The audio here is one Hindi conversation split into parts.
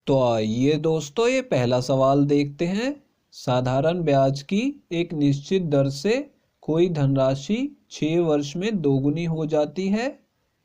तो आइए दोस्तों, ये पहला सवाल देखते हैं। साधारण ब्याज की एक निश्चित दर से कोई धनराशि 6 वर्ष में दोगुनी हो जाती है,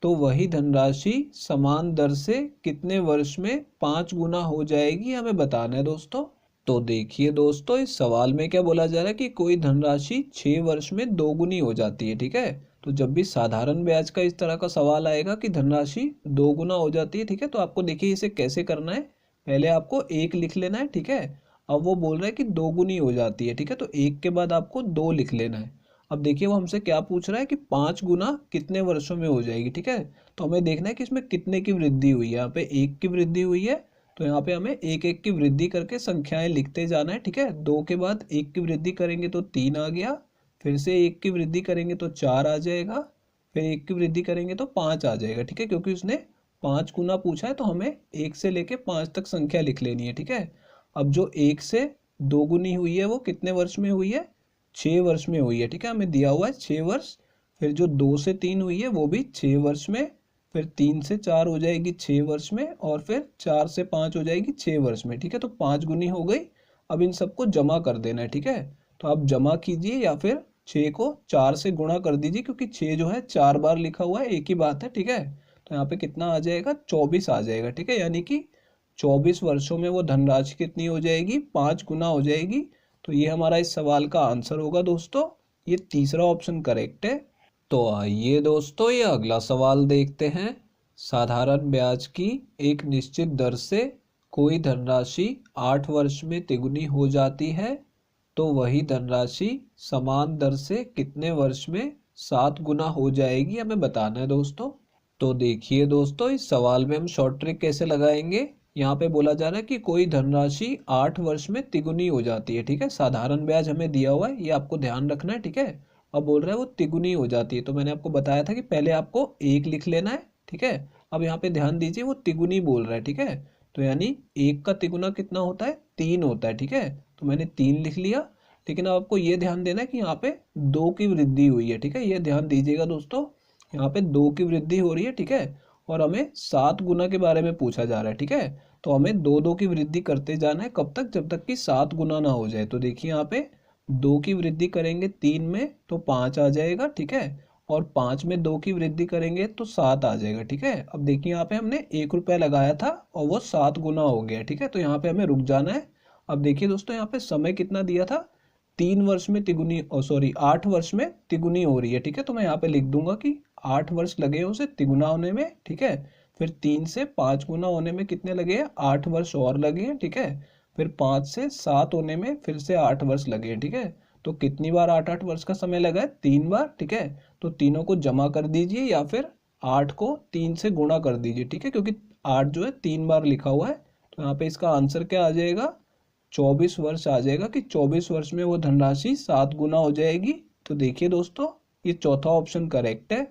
तो वही धनराशि समान दर से कितने वर्ष में 5 गुना हो जाएगी, हमें बताना है दोस्तों। तो देखिए दोस्तों, इस सवाल में क्या बोला जा रहा है कि कोई धनराशि 6 वर्ष में दोगुनी हो जाती है। ठीक है, तो जब भी साधारण ब्याज का इस तरह का सवाल आएगा कि धनराशि दोगुना हो जाती है, ठीक है, तो आपको देखिए इसे कैसे करना है। पहले आपको एक लिख लेना है, ठीक है। अब वो बोल रहा है कि दोगुनी हो जाती है, ठीक है, तो एक के बाद आपको दो लिख लेना है। अब देखिए वो हमसे क्या पूछ रहा है कि 5 गुना कितने वर्षों में हो जाएगी। ठीक है, तो हमें देखना है कि इसमें कितने की वृद्धि हुई है। यहाँ पे एक की वृद्धि हुई है, तो यहाँ पे हमें एक एक की वृद्धि करके संख्याएं लिखते जाना है। ठीक है, दो के बाद एक की वृद्धि करेंगे तो 3 आ गया, फिर से एक की वृद्धि करेंगे तो 4 आ जाएगा, फिर एक की वृद्धि करेंगे तो 5 आ जाएगा। ठीक है, क्योंकि उसने 5 गुना पूछा है तो हमें 1 से लेके 5 तक संख्या लिख लेनी है। ठीक है, अब जो 1 से 2 गुनी हुई है वो कितने वर्ष में हुई है? 6 वर्ष में हुई है। ठीक है, हमें दिया हुआ है 6 वर्ष। फिर जो 2 से 3 हुई है वो भी 6 वर्ष में, फिर 3 से 4 हो जाएगी 6 वर्ष में, और फिर 4 से 5 हो जाएगी 6 वर्ष में। ठीक है, तो 5 गुनी हो गई। अब इन सबको जमा कर देना है। ठीक है, तो आप जमा कीजिए या फिर 6 को 4 से गुणा कर दीजिए, क्योंकि 6 जो है 4 बार लिखा हुआ है, एक ही बात है। ठीक है, तो यहाँ पे कितना आ जाएगा? 24 आ जाएगा। ठीक है, यानी कि 24 वर्षों में वो धनराशि कितनी हो जाएगी? 5 गुना हो जाएगी। तो ये हमारा इस सवाल का आंसर होगा दोस्तों। ये तीसरा ऑप्शन करेक्ट है। तो आइए दोस्तों, ये अगला सवाल देखते हैं। साधारण ब्याज की एक निश्चित दर से कोई धनराशि 8 वर्ष में तिगुनी हो जाती है, तो वही धनराशि समान दर से कितने वर्ष में 7 गुना हो जाएगी, हमें बताना है दोस्तों। तो देखिए दोस्तों, इस सवाल में हम शॉर्ट ट्रिक कैसे लगाएंगे। यहाँ पे बोला जा रहा है कि कोई धनराशि 8 वर्ष में तिगुनी हो जाती है। ठीक है, साधारण ब्याज हमें दिया हुआ है, ये आपको ध्यान रखना है। ठीक है, अब बोल रहा है वो तिगुनी हो जाती है, तो मैंने आपको बताया था कि पहले आपको एक लिख लेना है। ठीक है, अब यहाँ पे ध्यान दीजिए वो तिगुनी बोल रहा है। ठीक है, तो यानी एक का तिगुना कितना होता है? 3 होता है। ठीक है, तो मैंने 3 लिख लिया। लेकिन अब आपको ये ध्यान देना है कि यहाँ पे 2 की वृद्धि हुई है। ठीक है, ये ध्यान दीजिएगा दोस्तों, यहाँ पे 2 की वृद्धि हो रही है। ठीक है, और हमें 7 गुना के बारे में पूछा जा रहा है। ठीक है, तो हमें दो दो की वृद्धि करते जाना है। कब तक? जब तक कि 7 गुना ना हो जाए। तो देखिए यहाँ पे 2 की वृद्धि करेंगे 3 में तो 5 आ जाएगा। ठीक है, और 5 में 2 की वृद्धि करेंगे तो 7 आ जाएगा। ठीक है, अब देखिए यहाँ पे हमने 1 रुपया लगाया था और वो 7 गुना हो गया। ठीक है, तो यहाँ पे हमें रुक जाना है। अब देखिए दोस्तों, यहाँ पे समय कितना दिया था? 3 वर्ष में तिगुनी, सॉरी 8 वर्ष में तिगुनी हो रही है। ठीक है, तो मैं यहाँ पे लिख दूंगा कि 8 वर्ष लगे उसे तिगुना होने में। ठीक है, फिर 3 से 5 गुना होने में कितने लगे हैं? 8 वर्ष और लगे हैं। ठीक है, फिर 5 से 7 होने में फिर से 8 वर्ष लगे हैं। ठीक है, तो कितनी बार 8-8 वर्ष का समय लगा है? 3 बार। ठीक है, तो तीनों को जमा कर दीजिए या फिर 8 को 3 से गुणा कर दीजिए। ठीक है, क्योंकि 8 जो है 3 बार लिखा हुआ है, तो यहाँ पे इसका आंसर क्या आ जाएगा? 24 वर्ष आ जाएगा कि 24 वर्ष में वो धनराशि 7 गुना हो जाएगी। तो देखिए दोस्तों, ये चौथा ऑप्शन करेक्ट है।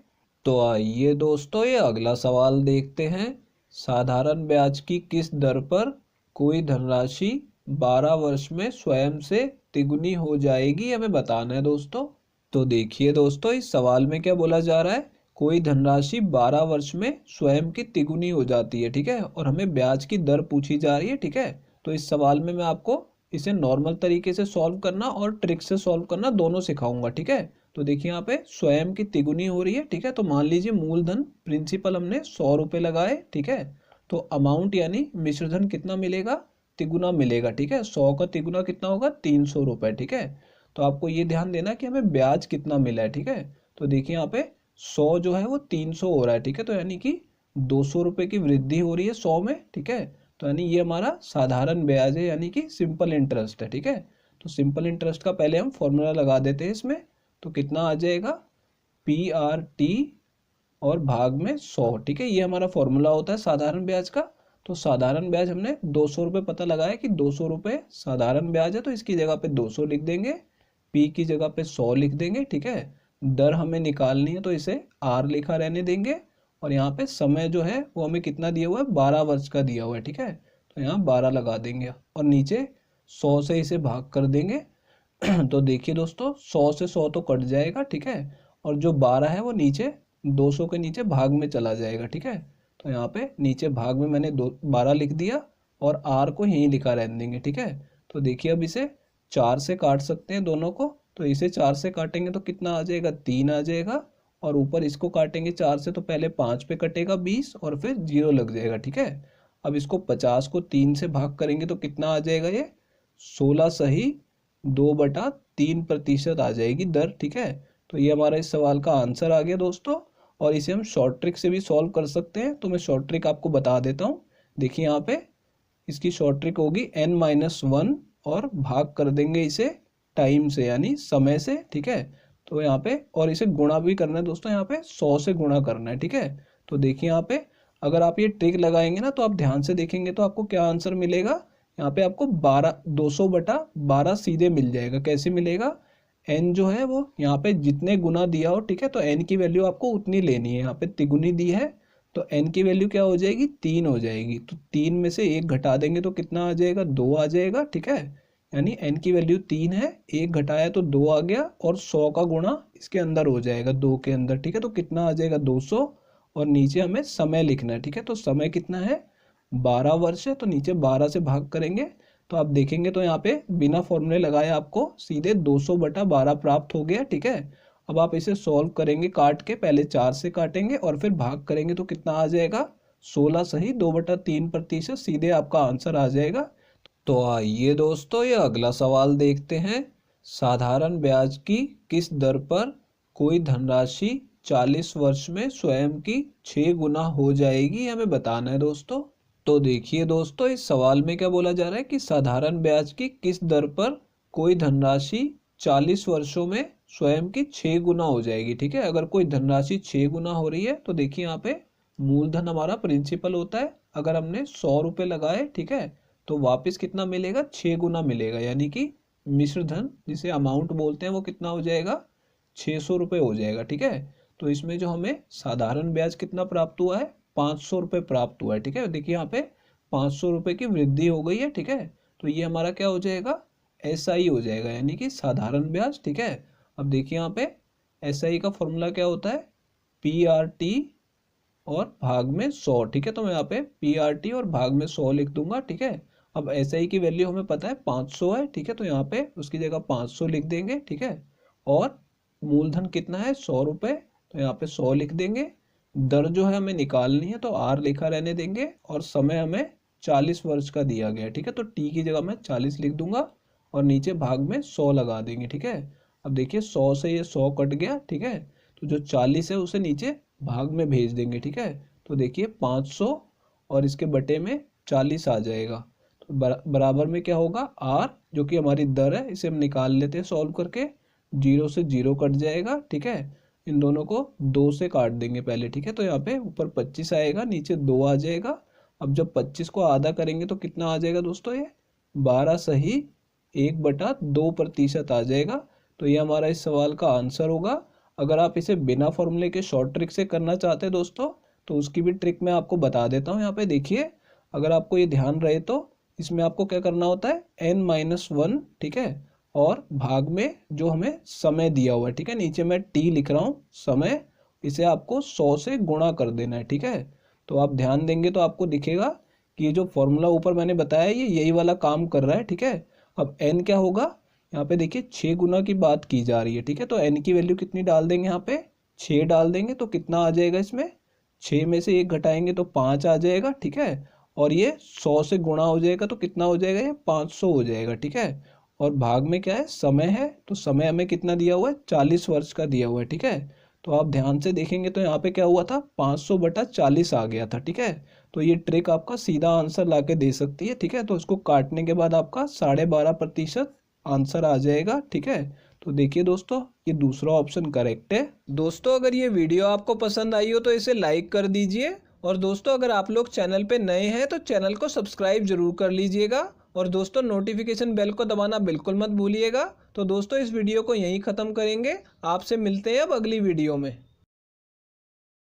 तो आइए दोस्तों, ये अगला सवाल देखते हैं। साधारण ब्याज की किस दर पर कोई धनराशि 12 वर्ष में स्वयं से तिगुनी हो जाएगी, हमें बताना है दोस्तों। तो देखिए दोस्तों, इस सवाल में क्या बोला जा रहा है? कोई धनराशि 12 वर्ष में स्वयं की तिगुनी हो जाती है। ठीक है, और हमें ब्याज की दर पूछी जा रही है। ठीक है, तो इस सवाल में मैं आपको इसे नॉर्मल तरीके से सॉल्व करना और ट्रिक से सॉल्व करना दोनों सिखाऊंगा। ठीक है, तो देखिए यहाँ पे स्वयं की तिगुनी हो रही है। ठीक है, तो मान लीजिए मूलधन प्रिंसिपल हमने 100 रुपये लगाए। ठीक है, तो अमाउंट यानी मिश्रधन कितना मिलेगा? तिगुना मिलेगा। ठीक है, 100 का तिगुना कितना होगा? 300 रुपये। ठीक है, तो आपको ये ध्यान देना कि हमें ब्याज कितना मिला है। ठीक है, तो देखिए यहाँ पे 100 जो है वो 300 हो रहा है। ठीक है, तो यानी कि 200 रुपये की वृद्धि हो रही है 100 में। ठीक है, तो यानी ये हमारा साधारण ब्याज है, यानी कि सिंपल इंटरेस्ट है। ठीक है, तो सिंपल इंटरेस्ट का पहले हम फॉर्मूला लगा देते हैं इसमें। तो कितना आ जाएगा? PRT और भाग में 100। ठीक है, ये हमारा फॉर्मूला होता है साधारण ब्याज का। तो साधारण ब्याज हमने 200 रुपये पता लगाया कि 200 रुपये साधारण ब्याज है, तो इसकी जगह पे 200 लिख देंगे, P की जगह पे 100 लिख देंगे। ठीक है, दर हमें निकालनी है तो इसे R लिखा रहने देंगे। और यहाँ पे समय जो है वो हमें कितना दिया हुआ है? 12 वर्ष का दिया हुआ है। ठीक है, तो यहाँ 12 लगा देंगे और नीचे 100 से इसे भाग कर देंगे। तो देखिए दोस्तों, 100 से 100 तो कट जाएगा। ठीक है, और जो 12 है वो नीचे 200 के नीचे भाग में चला जाएगा। ठीक है, तो यहाँ पे नीचे भाग में मैंने 12 लिख दिया और r को यहीं लिखा रहने देंगे, ठीक है। तो देखिए अब इसे 4 से काट सकते हैं दोनों को, तो इसे 4 से काटेंगे तो कितना आ जाएगा, 3 आ जाएगा। और ऊपर इसको काटेंगे 4 से तो पहले 5 पे कटेगा 20 और फिर 0 लग जाएगा, ठीक है। अब इसको 50 को 3 से भाग करेंगे तो कितना आ जाएगा, ये 16 सही 2/3% आ जाएगी दर, ठीक है। तो ये हमारा इस सवाल का आंसर आ गया दोस्तों। और इसे हम शॉर्ट ट्रिक से भी सॉल्व कर सकते हैं, तो मैं शॉर्ट ट्रिक आपको बता देता हूँ। देखिए यहाँ पे इसकी शॉर्ट ट्रिक होगी n-1 और भाग कर देंगे इसे टाइम से यानी समय से, ठीक है। तो यहाँ पे और इसे गुणा भी करना है दोस्तों, यहाँ पे 100 से गुणा करना है, ठीक है। तो देखिए यहाँ पे अगर आप ये ट्रिक लगाएंगे ना तो आप ध्यान से देखेंगे तो आपको क्या आंसर मिलेगा। यहाँ पे आपको 200/12 सीधे मिल जाएगा। कैसे मिलेगा, n जो है वो यहाँ पे जितने गुना दिया हो, ठीक है, तो n की वैल्यू आपको उतनी लेनी है। यहाँ पे तिगुनी दी है तो n की वैल्यू क्या हो जाएगी, 3 हो जाएगी। तो 3 में से 1 घटा देंगे तो कितना आ जाएगा, 2 आ जाएगा, ठीक है। यानी n की वैल्यू 3 है, 1 घटाया तो 2 आ गया और 100 का गुणा इसके अंदर हो जाएगा 2 के अंदर, ठीक है। तो कितना आ जाएगा 200 और नीचे हमें समय लिखना है, ठीक है। तो समय कितना है, 12 वर्ष है, तो नीचे 12 से भाग करेंगे तो आप देखेंगे तो यहाँ पे बिना फॉर्मूले लगाए आपको सीधे 200/12 प्राप्त हो गया, ठीक है। अब आप इसे सॉल्व करेंगे काट के, पहले 4 से काटेंगे और फिर भाग करेंगे तो कितना आ जाएगा, 16 सही 2/3%, सीधे आपका आंसर आ जाएगा। तो आइए दोस्तों ये अगला सवाल देखते हैं। साधारण ब्याज की किस दर पर कोई धनराशि 40 वर्ष में स्वयं की 6 गुना हो जाएगी, हमें बताना है दोस्तों। तो देखिए दोस्तों इस सवाल में क्या बोला जा रहा है कि साधारण ब्याज की किस दर पर कोई धनराशि 40 वर्षों में स्वयं की 6 गुना हो जाएगी, ठीक है। अगर कोई धनराशि 6 गुना हो रही है तो देखिए यहाँ पे मूलधन हमारा प्रिंसिपल होता है। अगर हमने 100 रुपये लगाए, ठीक है, तो वापस कितना मिलेगा, 6 गुना मिलेगा। यानी कि मिश्र धन जिसे अमाउंट बोलते हैं वो कितना हो जाएगा, 600 रुपये हो जाएगा, ठीक है। तो इसमें जो हमें साधारण ब्याज कितना प्राप्त हुआ है, 500 रुपये प्राप्त हुआ है, ठीक है। देखिए यहाँ पे 500 रुपये की वृद्धि हो गई है, ठीक है। तो ये हमारा क्या हो जाएगा, SI हो जाएगा यानी कि साधारण ब्याज, ठीक है। अब देखिए यहाँ पे SI का फॉर्मूला क्या होता है, PRT और भाग में 100, ठीक है। तो मैं यहाँ पे PRT और भाग में 100 लिख दूंगा, ठीक है। अब SI की वैल्यू हमें पता है 500 है, ठीक है। तो यहाँ पे उसकी जगह 500 लिख देंगे, ठीक है। और मूलधन कितना है, 100 रुपये, तो यहाँ पे 100 लिख देंगे। दर जो है हमें निकालनी है तो R लिखा रहने देंगे और समय हमें 40 वर्ष का दिया गया है, ठीक है। तो T की जगह मैं 40 लिख दूंगा और नीचे भाग में 100 लगा देंगे, ठीक है। अब देखिए 100 से ये 100 कट गया, ठीक है। तो जो 40 है उसे नीचे भाग में भेज देंगे, ठीक है। तो देखिए 500 और इसके बटे में 40 आ जाएगा। तो बराबर में क्या होगा, R जो कि हमारी दर है, इसे हम निकाल लेते हैं सॉल्व करके। 0 से 0 कट जाएगा, ठीक है। इन दोनों को 2 से काट देंगे पहले, ठीक है। तो यहाँ पे ऊपर 25 आएगा, नीचे 2 आ जाएगा। अब जब 25 को आधा करेंगे तो कितना आ जाएगा दोस्तों, ये 12 सही 1/2% आ जाएगा। तो ये हमारा इस सवाल का आंसर होगा। अगर आप इसे बिना फॉर्मूले के शॉर्ट ट्रिक से करना चाहते हैं दोस्तों तो उसकी भी ट्रिक मैं आपको बता देता हूँ। यहाँ पे देखिए अगर आपको ये ध्यान रहे तो इसमें आपको क्या करना होता है, n-1, ठीक है, और भाग में जो हमें समय दिया हुआ है, ठीक है, नीचे मैं T लिख रहा हूँ समय, इसे आपको 100 से गुणा कर देना है, ठीक है। तो आप ध्यान देंगे तो आपको दिखेगा कि ये जो फॉर्मूला ऊपर मैंने बताया ये यही वाला काम कर रहा है, ठीक है। अब n क्या होगा, यहाँ पे देखिए 6 गुना की बात की जा रही है, ठीक है। तो n की वैल्यू कितनी डाल देंगे, यहाँ पे 6 डाल देंगे तो कितना आ जाएगा, इसमें 6 में से 1 घटाएंगे तो 5 आ जाएगा, ठीक है। और ये 100 से गुणा हो जाएगा तो कितना हो जाएगा, ये 500 हो जाएगा, ठीक है। और भाग में क्या है, समय है, तो समय हमें कितना दिया हुआ है, 40 वर्ष का दिया हुआ है, ठीक है। तो आप ध्यान से देखेंगे तो यहाँ पे क्या हुआ था, 500/40 आ गया था, ठीक है। तो ये ट्रिक आपका सीधा आंसर ला के दे सकती है, ठीक है। तो इसको काटने के बाद आपका 12.5% आंसर आ जाएगा, ठीक है। तो देखिए दोस्तों ये दूसरा ऑप्शन करेक्ट है। दोस्तों अगर ये वीडियो आपको पसंद आई हो तो इसे लाइक कर दीजिए। और दोस्तों अगर आप लोग चैनल पे नए हैं तो चैनल को सब्सक्राइब जरूर कर लीजिएगा। और दोस्तों नोटिफिकेशन बेल को दबाना बिल्कुल मत भूलिएगा। तो दोस्तों इस वीडियो को यहीं ख़त्म करेंगे, आपसे मिलते हैं अब अगली वीडियो में।